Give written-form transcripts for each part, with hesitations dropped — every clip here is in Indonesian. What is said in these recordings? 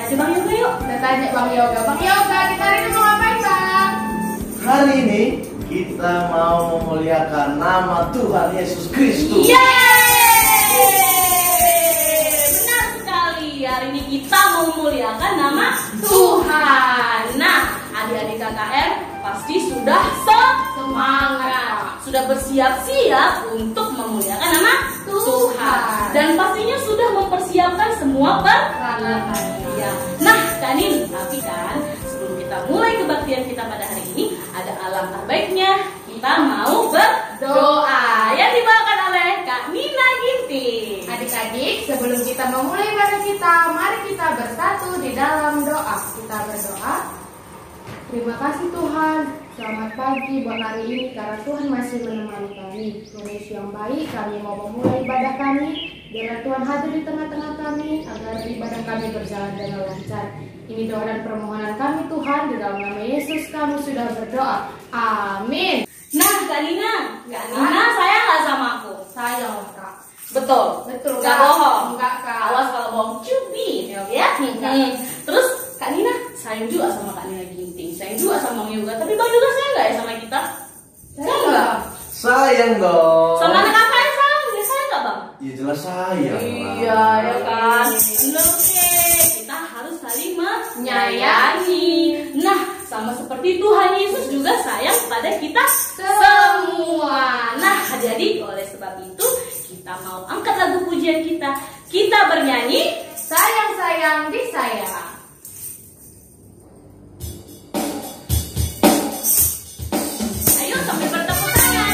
aja Bang Yoga yuk. Kita tanya Bang Yoga. Bang Yoga, kita hari ini mau ngapain Bang? Hari ini kita mau memuliakan nama Tuhan Yesus Kristus. Yeay! Benar sekali. Hari ini kita mau memuliakan nama Tuhan. Nah, adik-adik KKN pasti sudah semangat, sudah bersiap-siap untuk memuliakan nama Tuhan. Dan pastinya sudah mempersiapkan semua peralatannya. Ya. Nah, Kanin, tapi kan sebelum kita mulai kebaktian kita pada hari ini, ada alangkah baiknya kita mau berdoa yang dibawakan oleh Kak Nina Ginting. Adik-adik, sebelum kita memulai ibadah kita, mari kita bersatu di dalam doa. Kita berdoa. Terima kasih Tuhan, selamat pagi buat hari ini karena Tuhan masih menemani kami. Tuhan Yesus yang baik, kami mau memulai ibadah kami. Biarlah Tuhan hadir di tengah-tengah kami agar ibadah kami berjalan dengan lancar. Ini doa dan permohonan kami Tuhan, di dalam nama Yesus kami sudah berdoa. Amin. Nah, Kak Nina sayang nggak sama aku? Sayang Kak. Betul, Betul nggak Kak. bohong. Enggak Kak. Awas kalau bohong cubit, ya. Terus Kak Nina sayang juga sama Kak Nina Ginting, sayang juga sama Bang Yoga. Tapi Bang Yoga sayang nggak ya sama kita? Sayang nggak? Sayang dong. Sama anak kakak yang sayang, dia sayang nggak Bang? Ya jelas sayang. Iya, ya kan. Oke, kita harus saling menyayangi. Nah, sama seperti Tuhan Yesus juga sayang pada kita semua. Nah, jadi oleh sebab itu kita mau angkat lagu pujian kita. Kita bernyanyi Sayang-sayang disayang. Ayo sambil bertepuk tangan.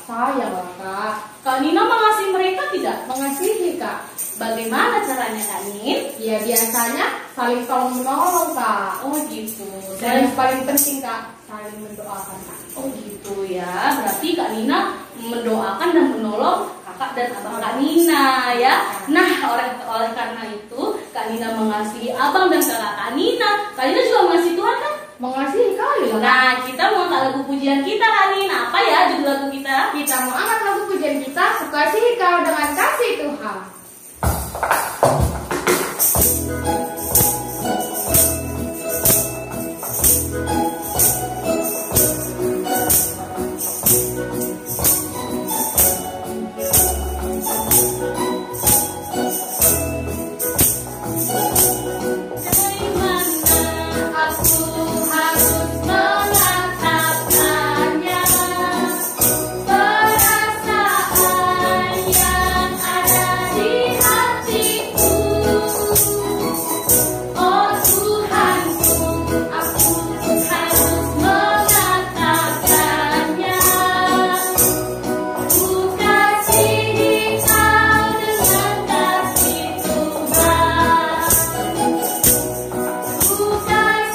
Sayang lah Kak. Kak Nina mengasihi mereka tidak? Mengasihi Kak. Bagaimana caranya Kak Nin? Ya biasanya saling tolong menolong Kak. Oh gitu. Dan paling penting Kak, saling mendoakan Kak. Oh gitu ya. Berarti Kak Nina mendoakan dan menolong kakak dan abang Kak Nina ya. Nah, oleh karena itu Kak Nina mengasihi abang dan kakak Kak Nina. Kak Nina juga mengasihi Tuhan kan? Mengasihi kali lah. Nah, kita mau angkat lagu pujian kita Kak Nina. Apa ya judul lagu kita? Kita mau angkat lagu pujian kita, Kukasihi Kau dengan Kasih Tuhan.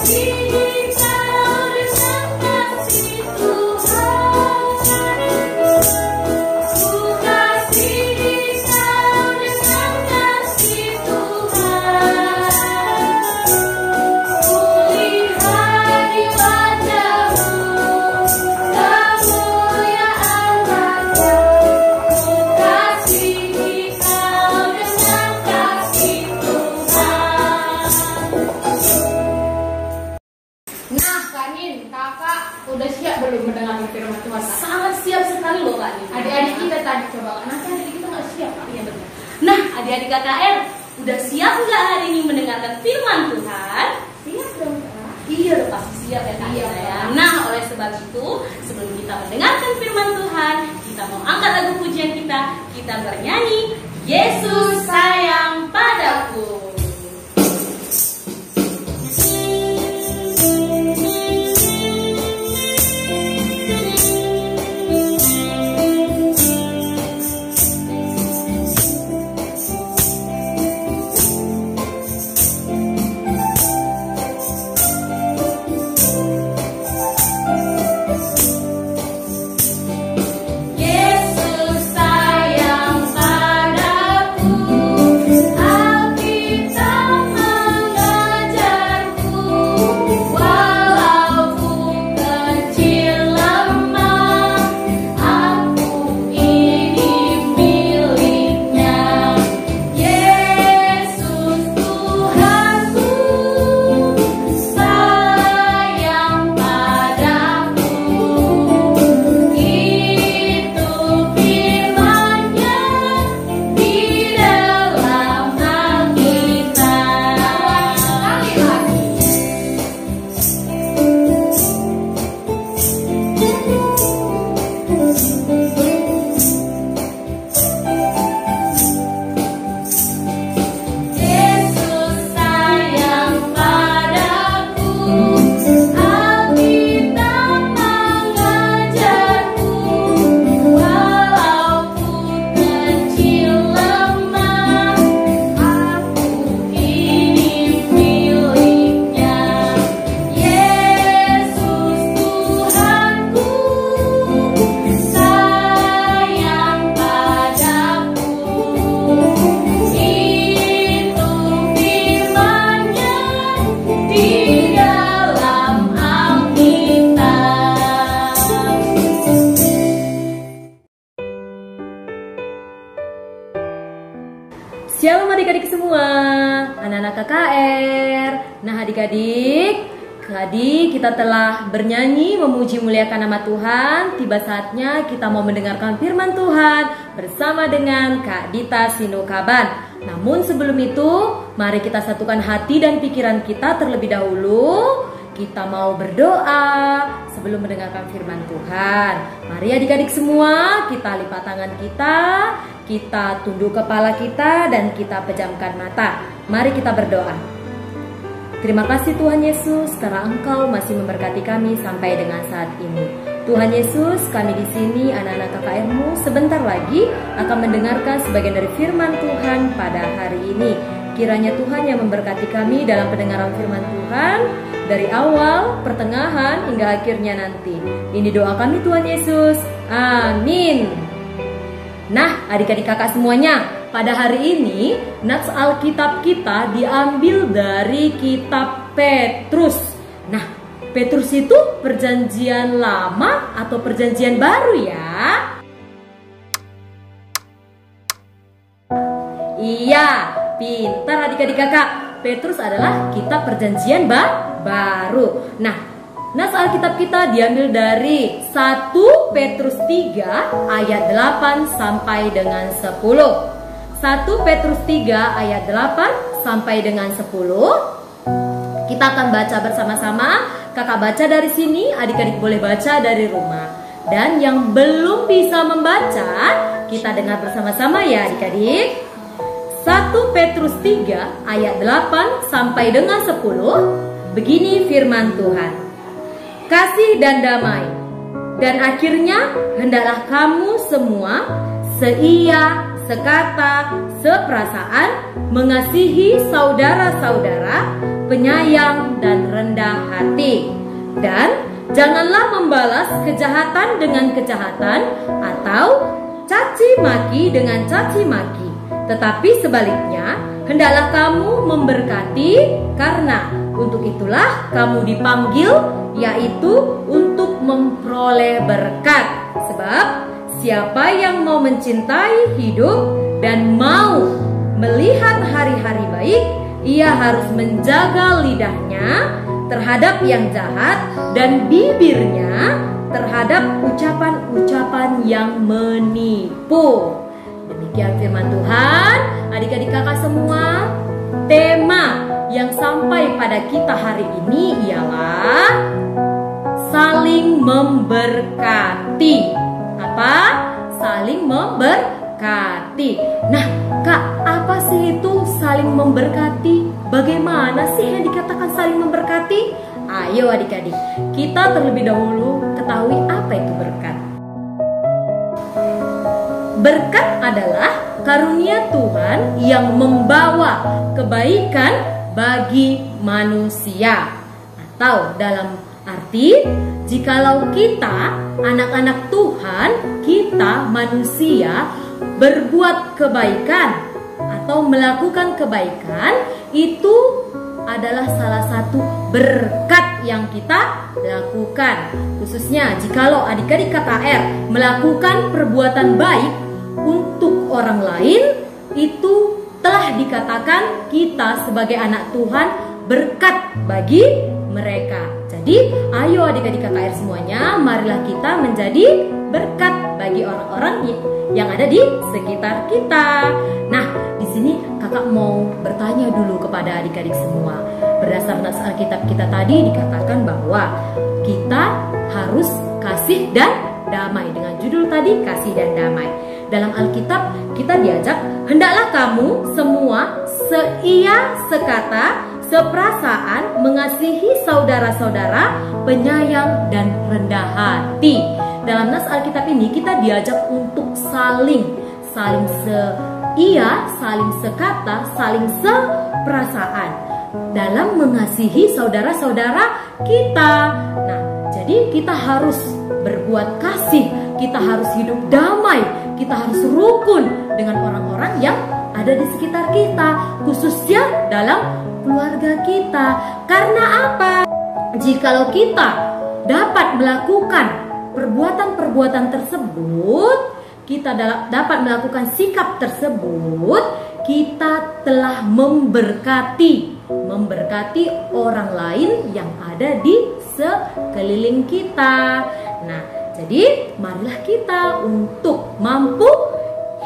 See KKR, udah siap nggak hari ini mendengarkan firman Tuhan? Siap dong, Kak. Iya, udah pasti siap ya Kak. Iya, ya. Kak. Nah, oleh sebab itu, sebelum kita mendengarkan firman Tuhan, kita mau angkat lagu pujian kita bernyanyi, Yesus sayang padaku. Shalom adik-adik semua, anak-anak KKR. Nah adik-adik, tadi kita telah bernyanyi memuji muliakan nama Tuhan. Tiba saatnya kita mau mendengarkan firman Tuhan bersama dengan Kak Dita Sinukaban. Namun sebelum itu, mari kita satukan hati dan pikiran kita terlebih dahulu. Kita mau berdoa sebelum mendengarkan firman Tuhan. Mari adik-adik semua, kita lipat tangan kita tunduk kepala kita dan kita pejamkan mata. Mari kita berdoa. Terima kasih Tuhan Yesus karena Engkau masih memberkati kami sampai dengan saat ini. Tuhan Yesus, kami di sini anak-anak KKR-Mu sebentar lagi akan mendengarkan sebagian dari firman Tuhan pada hari ini. Kiranya Tuhan yang memberkati kami dalam pendengaran firman Tuhan dari awal, pertengahan hingga akhirnya nanti. Ini doa kami Tuhan Yesus. Amin. Nah, adik-adik kakak semuanya, pada hari ini nats Alkitab kita diambil dari kitab Petrus. Nah, Petrus itu perjanjian lama atau perjanjian baru ya? Iya, pintar adik-adik kakak. Petrus adalah kitab perjanjian baru. Nah, nats Alkitab kita diambil dari 1 Petrus 3 ayat 8 sampai dengan 10. 1 Petrus 3 ayat 8 sampai dengan 10. Kita akan baca bersama-sama. Kakak baca dari sini, adik-adik boleh baca dari rumah. Dan yang belum bisa membaca, kita dengar bersama-sama ya adik-adik. 1 Petrus 3 ayat 8 sampai dengan 10. Begini firman Tuhan. Kasih dan damai, dan akhirnya hendaklah kamu semua seia, sekata, seperasaan, mengasihi saudara-saudara, penyayang dan rendah hati. Dan janganlah membalas kejahatan dengan kejahatan atau caci maki dengan caci maki, tetapi sebaliknya hendaklah kamu memberkati, karena untuk itulah kamu dipanggil, yaitu untuk memperoleh berkat. Sebab siapa yang mau mencintai hidup dan mau melihat hari-hari baik, ia harus menjaga lidahnya terhadap yang jahat dan bibirnya terhadap ucapan-ucapan yang menipu. Demikian firman Tuhan. Adik-adik kakak semua, tema yang sampai pada kita hari ini ialah saling memberkati. Apa? Saling memberkati. Nah, Kak, apa sih itu saling memberkati? Bagaimana sih yang dikatakan saling memberkati? Ayo adik-adik, kita terlebih dahulu ketahui apa itu berkat. Berkat adalah karunia Tuhan yang membawa kebaikan bagi manusia. Atau dalam arti, jikalau kita anak-anak Tuhan, kita manusia berbuat kebaikan atau melakukan kebaikan, itu adalah salah satu berkat yang kita lakukan. Khususnya jikalau adik-adik KKR melakukan perbuatan baik untuk orang lain, itu telah dikatakan kita sebagai anak Tuhan berkat bagi mereka. Jadi ayo adik-adik KKR semuanya, marilah kita menjadi berkat bagi orang-orang yang ada di sekitar kita. Nah, di sini kakak mau bertanya dulu kepada adik-adik semua. Berdasarkan Alkitab kita tadi dikatakan bahwa kita harus kasih dan damai. Dengan judul tadi, kasih dan damai. Dalam Alkitab kita diajak, hendaklah kamu semua seia, sekata, seperasaan, mengasihi saudara-saudara, penyayang dan rendah hati. Dalam nas Alkitab ini kita diajak untuk saling seia, saling sekata, saling seperasaan dalam mengasihi saudara-saudara kita. Nah, jadi kita harus berbuat kasih, kita harus hidup damai, kita harus rukun dengan orang-orang yang ada di sekitar kita, khususnya dalam keluarga kita. Karena apa? Jikalau kita dapat melakukan perbuatan-perbuatan tersebut, kita dapat melakukan sikap tersebut, kita telah memberkati orang lain yang ada di sekeliling kita. Nah, jadi marilah kita untuk mampu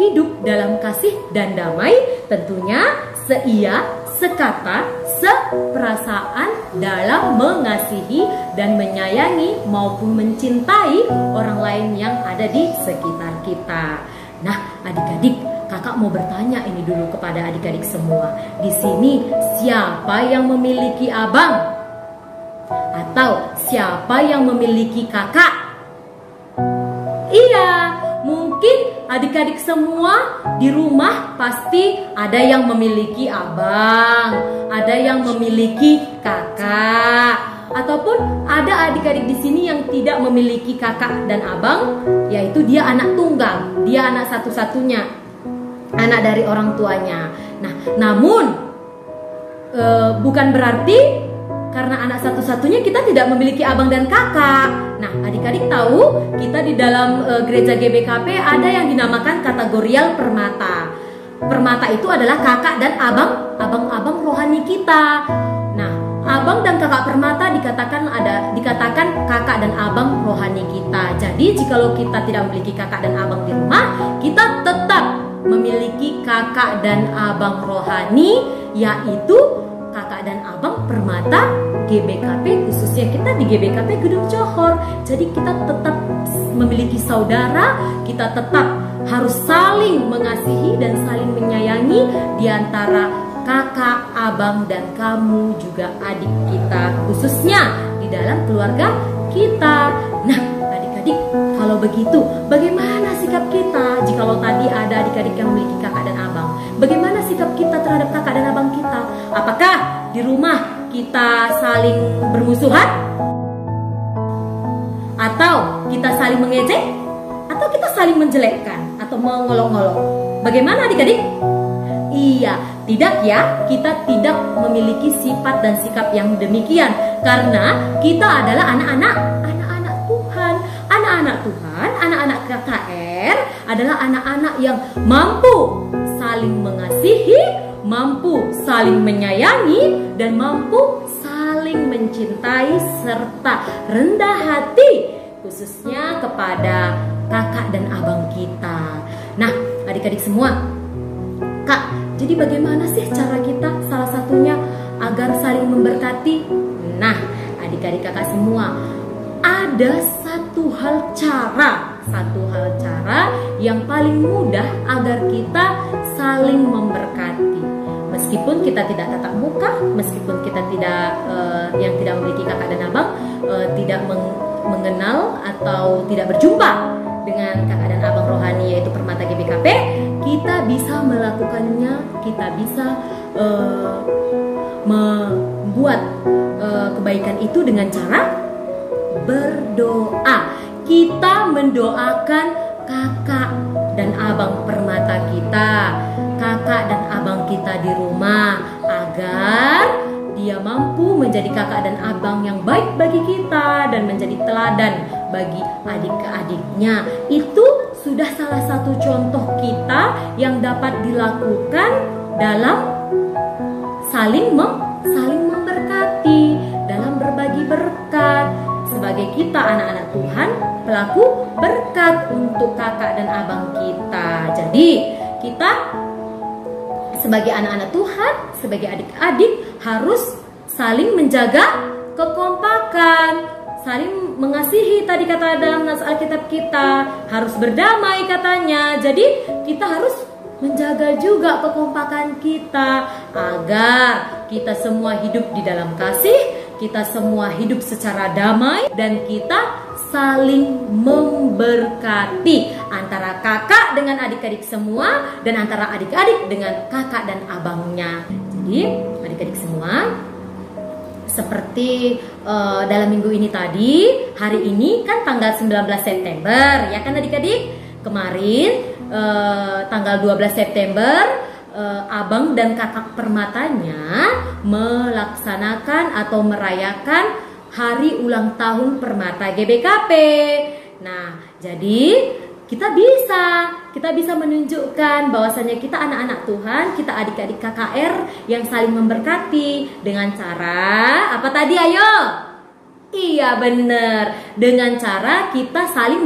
hidup dalam kasih dan damai, tentunya seia, sekata, seperasaan dalam mengasihi dan menyayangi maupun mencintai orang lain yang ada di sekitar kita. Nah, adik-adik, kakak mau bertanya ini dulu kepada adik-adik semua. Di sini siapa yang memiliki abang? Atau siapa yang memiliki kakak? Iya, mungkin adik-adik semua di rumah pasti ada yang memiliki abang, ada yang memiliki kakak, ataupun ada adik-adik di sini yang tidak memiliki kakak dan abang, yaitu dia anak tunggal, dia anak satu-satunya, anak dari orang tuanya. Nah, namun bukan berarti karena anak satu-satunya kita tidak memiliki abang dan kakak. Nah, adik-adik tahu kita di dalam gereja GBKP ada yang dinamakan kategorial permata. Permata itu adalah kakak dan abang-abang rohani kita. Nah, abang dan kakak permata dikatakan kakak dan abang rohani kita. Jadi jikalau kita tidak memiliki kakak dan abang di rumah, kita tetap memiliki kakak dan abang rohani, yaitu kakak dan abang permata GBKP, khususnya kita di GBKP Gedung Johor. Jadi kita tetap memiliki saudara, kita tetap harus saling mengasihi dan saling menyayangi di antara kakak, abang, dan kamu juga adik kita, khususnya di dalam keluarga kita. Nah, adik-adik, kalau begitu bagaimana sikap kita? Jikalau tadi ada adik-adik yang memiliki kakak dan abang, bagaimana sikap kita terhadap kakak dan abang kita? Apakah di rumah kita saling bermusuhan? Atau kita saling mengejek? Atau kita saling menjelekkan? Atau mengolok-ngolok? Bagaimana adik-adik? Iya, tidak ya, kita tidak memiliki sifat dan sikap yang demikian. Karena kita adalah anak-anak Tuhan. Anak-anak Tuhan, anak-anak KKR adalah anak-anak yang mampu saling mengasihi, mampu saling menyayangi, dan mampu saling mencintai serta rendah hati, khususnya kepada kakak dan abang kita. Nah, adik-adik semua. Kak, jadi bagaimana sih cara kita salah satunya agar saling memberkati? Nah, adik-adik kakak semua, ada satu hal cara yang paling mudah agar kita saling memberkati. Meskipun kita tidak tatap muka, meskipun kita yang tidak memiliki kakak dan abang, tidak mengenal atau tidak berjumpa dengan kakak dan abang rohani yaitu Permata GBKP, kita bisa melakukannya, kita bisa membuat kebaikan itu dengan cara berdoa. Kita mendoakan kakak dan abang permata kita, kakak dan abang kita di rumah, agar dia mampu menjadi kakak dan abang yang baik bagi kita dan menjadi teladan bagi adik-adiknya. Itu sudah salah satu contoh kita yang dapat dilakukan dalam saling memberkati, dalam berbagi berkat. Sebagai kita anak-anak Tuhan, pelaku berkat untuk kakak dan abang kita. Jadi kita sebagai anak-anak Tuhan, sebagai adik-adik harus saling menjaga kekompakan, saling mengasihi. Tadi kata dalam nas Alkitab kita harus berdamai katanya. Jadi kita harus menjaga juga kekompakan kita agar kita semua hidup di dalam kasih, kita semua hidup secara damai, dan kita saling memberkati antara kakak dengan adik-adik semua dan antara adik-adik dengan kakak dan abangnya. Jadi adik-adik semua, seperti dalam minggu ini tadi, hari ini kan tanggal 19 September, ya kan adik-adik? Kemarin tanggal 12 September abang dan kakak permatanya melaksanakan atau merayakan hari ulang tahun Permata GBKP. Nah, jadi kita bisa menunjukkan bahwasanya kita anak-anak Tuhan, kita adik-adik KKR yang saling memberkati dengan cara apa tadi? Ayo. Iya benar, dengan cara kita saling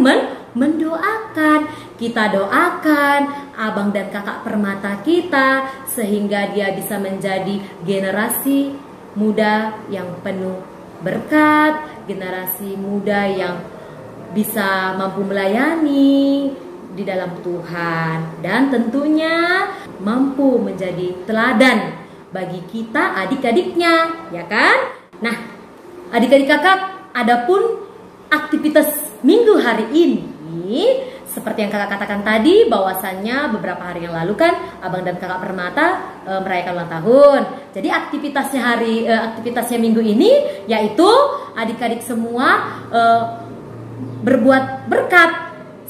mendoakan. Kita doakan abang dan kakak permata kita sehingga dia bisa menjadi generasi muda yang penuh berkat, generasi muda yang bisa mampu melayani di dalam Tuhan, dan tentunya mampu menjadi teladan bagi kita adik-adiknya, ya kan? Nah, adik-adik kakak, adapun aktivitas minggu hari ini, seperti yang kakak katakan tadi, bahwasannya beberapa hari yang lalu kan abang dan kakak permata merayakan ulang tahun. Jadi aktivitasnya minggu ini yaitu adik-adik semua berbuat berkat,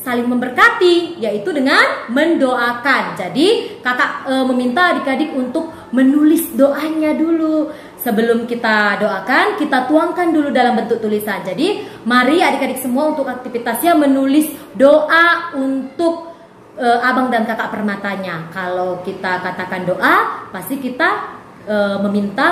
saling memberkati, yaitu dengan mendoakan. Jadi kakak meminta adik-adik untuk menulis doanya dulu. Sebelum kita doakan, kita tuangkan dulu dalam bentuk tulisan. Jadi mari adik-adik semua untuk aktivitasnya menulis doa untuk abang dan kakak permatanya. Kalau kita katakan doa, pasti kita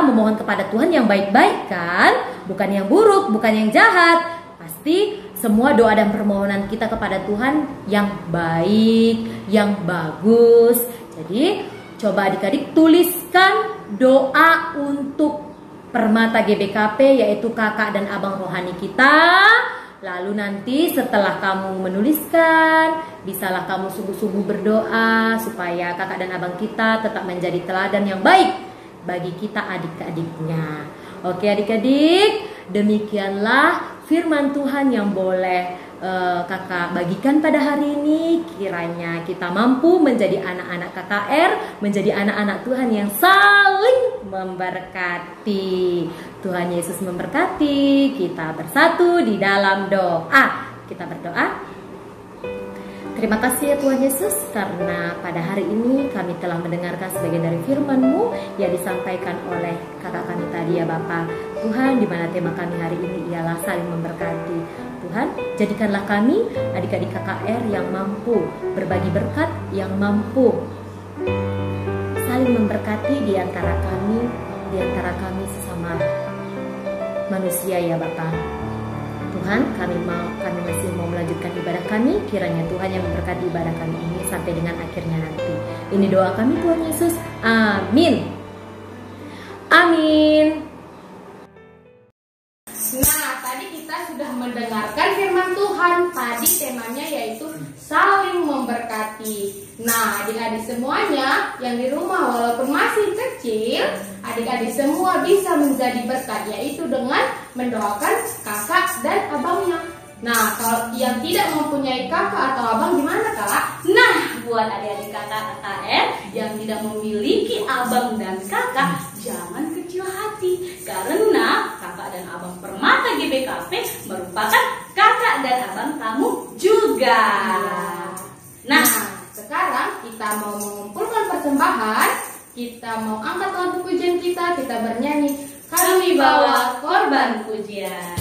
memohon kepada Tuhan yang baik-baik kan, bukan yang buruk, bukan yang jahat. Pasti semua doa dan permohonan kita kepada Tuhan yang baik, yang bagus. Jadi coba adik-adik tuliskan doa untuk Permata GBKP, yaitu kakak dan abang rohani kita. Lalu nanti setelah kamu menuliskan, bisalah kamu sungguh-sungguh berdoa supaya kakak dan abang kita tetap menjadi teladan yang baik bagi kita adik-adiknya. Oke adik-adik, demikianlah firman Tuhan yang boleh kakak bagikan pada hari ini. Kiranya kita mampu menjadi anak-anak KKR, menjadi anak-anak Tuhan yang saling memberkati. Tuhan Yesus memberkati. Kita bersatu di dalam doa. Kita berdoa. Terima kasih ya Tuhan Yesus, karena pada hari ini kami telah mendengarkan sebagian dari firman-Mu yang disampaikan oleh kakak kami tadi ya Bapa. Tuhan, di mana tema kami hari ini ialah saling memberkati. Tuhan, jadikanlah kami adik-adik KKR yang mampu berbagi berkat, yang mampu saling memberkati di antara kami sesama manusia ya Bapa. Tuhan, kami masih mau melanjutkan ibadah kami. Kiranya Tuhan yang memberkati ibadah kami ini sampai dengan akhirnya nanti. Ini doa kami Tuhan Yesus. Amin. Amin. Nah, tadi kita sudah mendengarkan firman Tuhan. Tadi temanya yaitu saling memberkati. Nah, adik-adik semuanya yang di rumah walaupun masih kecil, adik-adik semua bisa menjadi berkat, yaitu dengan mendoakan kakak dan abangnya. Nah, kalau yang tidak mempunyai kakak atau abang gimana, Kak? Nah, buat adik-adik kakak KKR yang tidak memiliki abang dan kakak, jangan kecil hati. Karena kakak dan abang Permata GBKP merupakan kakak dan abang kamu juga. Nah, sekarang kita mau mengumpulkan persembahan. Kita mau angkat lagu pujian kita bernyanyi. Kami bawa korban pujian.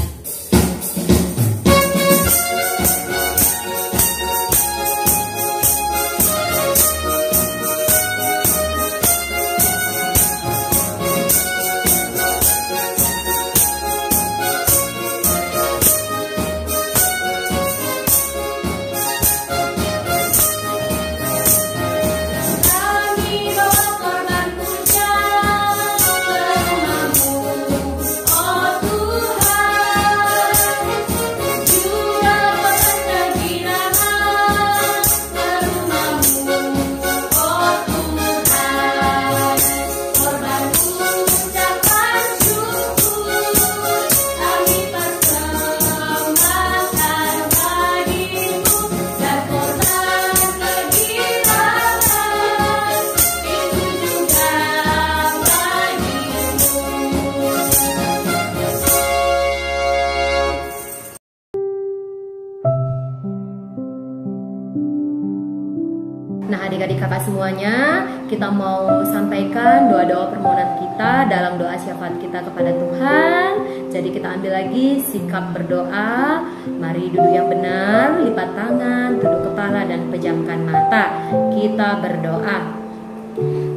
Nah, adik-adik kakak semuanya, kita mau sampaikan doa-doa permohonan kita dalam doa syafaat kita kepada Tuhan. Jadi kita ambil lagi sikap berdoa. Mari duduk yang benar, lipat tangan, tunduk kepala dan pejamkan mata. Kita berdoa.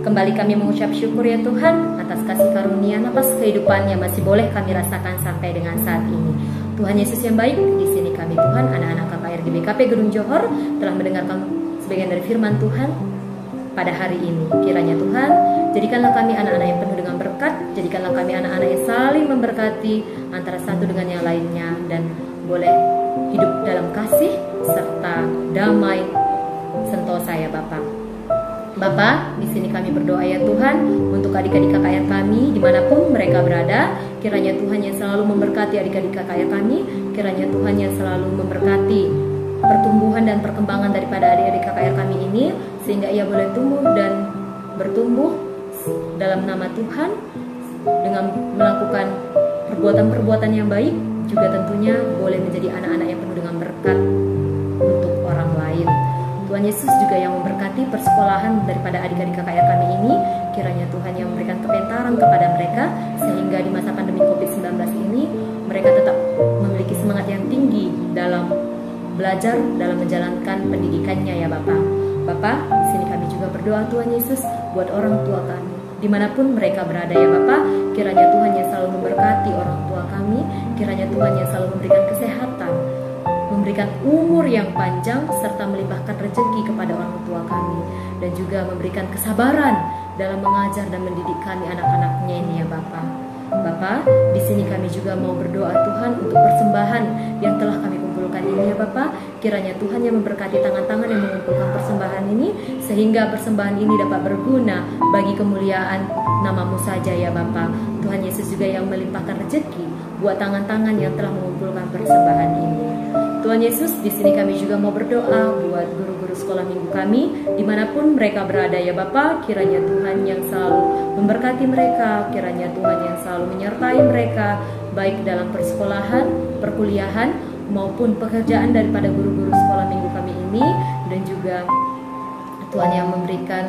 Kembali kami mengucap syukur ya Tuhan atas kasih karunia nafas kehidupan yang masih boleh kami rasakan sampai dengan saat ini. Tuhan Yesus yang baik, di sini kami Tuhan, anak-anak KKR GBKP Gedung Johor telah mendengarkan sebagian dari firman Tuhan pada hari ini. Kiranya Tuhan, jadikanlah kami anak-anak yang penuh dengan berkat, jadikanlah kami anak-anak yang saling memberkati antara satu dengan yang lainnya, dan boleh hidup dalam kasih serta damai sentosa ya Bapak. Bapa, di sini kami berdoa ya Tuhan untuk adik-adik KKR kami dimanapun mereka berada. Kiranya Tuhan yang selalu memberkati adik-adik KKR kami. Kiranya Tuhan yang selalu memberkati pertumbuhan dan perkembangan daripada adik-adik KKR kami ini, sehingga ia boleh tumbuh dan bertumbuh dalam nama Tuhan dengan melakukan perbuatan-perbuatan yang baik, juga tentunya boleh menjadi anak-anak yang penuh dengan berkat untuk orang lain. Tuhan Yesus juga yang memberkati persekolahan daripada adik-adik KKR kami ini. Kiranya Tuhan yang memberikan kepintaran kepada mereka, sehingga di masa pandemi COVID-19 ini mereka tetap memiliki semangat yang tinggi dalam belajar, dalam menjalankan pendidikannya ya Bapak. Bapak, di sini kami juga berdoa Tuhan Yesus buat orang tua kami dimanapun mereka berada ya Bapak. Kiranya Tuhan yang selalu memberkati orang tua kami. Kiranya Tuhan yang selalu memberikan kesehatan, memberikan umur yang panjang, serta melimpahkan rezeki kepada orang tua kami, dan juga memberikan kesabaran dalam mengajar dan mendidik kami anak-anaknya ini ya Bapak. Bapak, di sini kami juga mau berdoa Tuhan untuk persembahan yang telah kami kumpulkan ini ya Bapak. Kiranya Tuhan yang memberkati tangan-tangan yang mengumpulkan persembahan ini, sehingga persembahan ini dapat berguna bagi kemuliaan nama-Mu saja ya Bapak. Tuhan Yesus juga yang melimpahkan rezeki buat tangan-tangan yang telah mengumpulkan persembahan ini. Tuhan Yesus, di sini kami juga mau berdoa buat guru-guru sekolah minggu kami dimanapun mereka berada ya Bapak. Kiranya Tuhan yang selalu memberkati mereka, kiranya Tuhan yang selalu menyertai mereka, baik dalam persekolahan, perkuliahan, maupun pekerjaan daripada guru-guru sekolah minggu kami ini. Dan juga Tuhan yang memberikan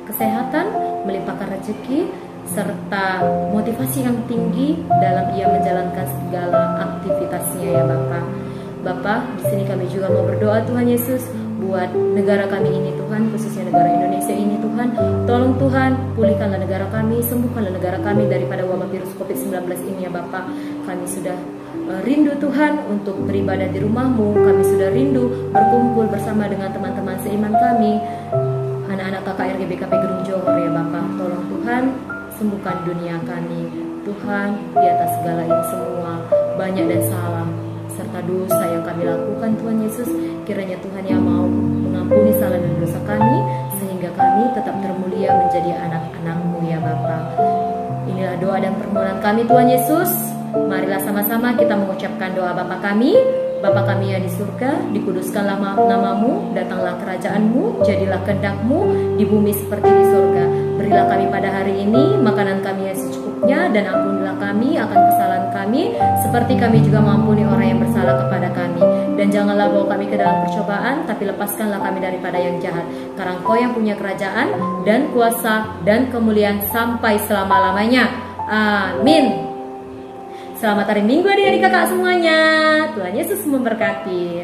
kesehatan, melimpahkan rezeki, serta motivasi yang tinggi dalam ia menjalankan segala aktivitasnya ya Bapak. Bapak, di sini kami juga mau berdoa Tuhan Yesus buat negara kami ini Tuhan, khususnya negara Indonesia ini Tuhan. Tolong Tuhan, pulihkanlah negara kami, sembuhkanlah negara kami daripada wabah virus COVID-19 ini ya Bapak. Kami sudah rindu Tuhan untuk beribadah di rumah-Mu. Kami sudah rindu berkumpul bersama dengan teman-teman seiman kami, anak-anak KKR GBKP Gerung Johor ya Bapak. Tolong Tuhan sembuhkan dunia kami. Tuhan, di atas segala ini semua banyak dan salah serta dosa yang kami lakukan Tuhan Yesus. Kiranya Tuhan yang mau mengampuni salah dan dosa kami, sehingga kami tetap termulia menjadi anak-anak-Mu ya Bapa. Inilah doa dan permohonan kami Tuhan Yesus. Marilah sama-sama kita mengucapkan doa Bapa kami. Bapa kami yang di surga, dikuduskanlah nama-Mu, datanglah kerajaan-Mu, jadilah kehendak-Mu di bumi seperti di surga. Berilah kami pada hari ini makanan kami yang secukupnya, dan ampunilah kami akan kesalahan kami, seperti kami juga mengampuni orang yang bersalah kepada kami. Dan janganlah bawa kami ke dalam percobaan, tapi lepaskanlah kami daripada yang jahat. Karena Engkau yang punya kerajaan dan kuasa dan kemuliaan sampai selama-lamanya. Amin. Selamat hari Minggu adik-adik kakak semuanya. Tuhan Yesus memberkati.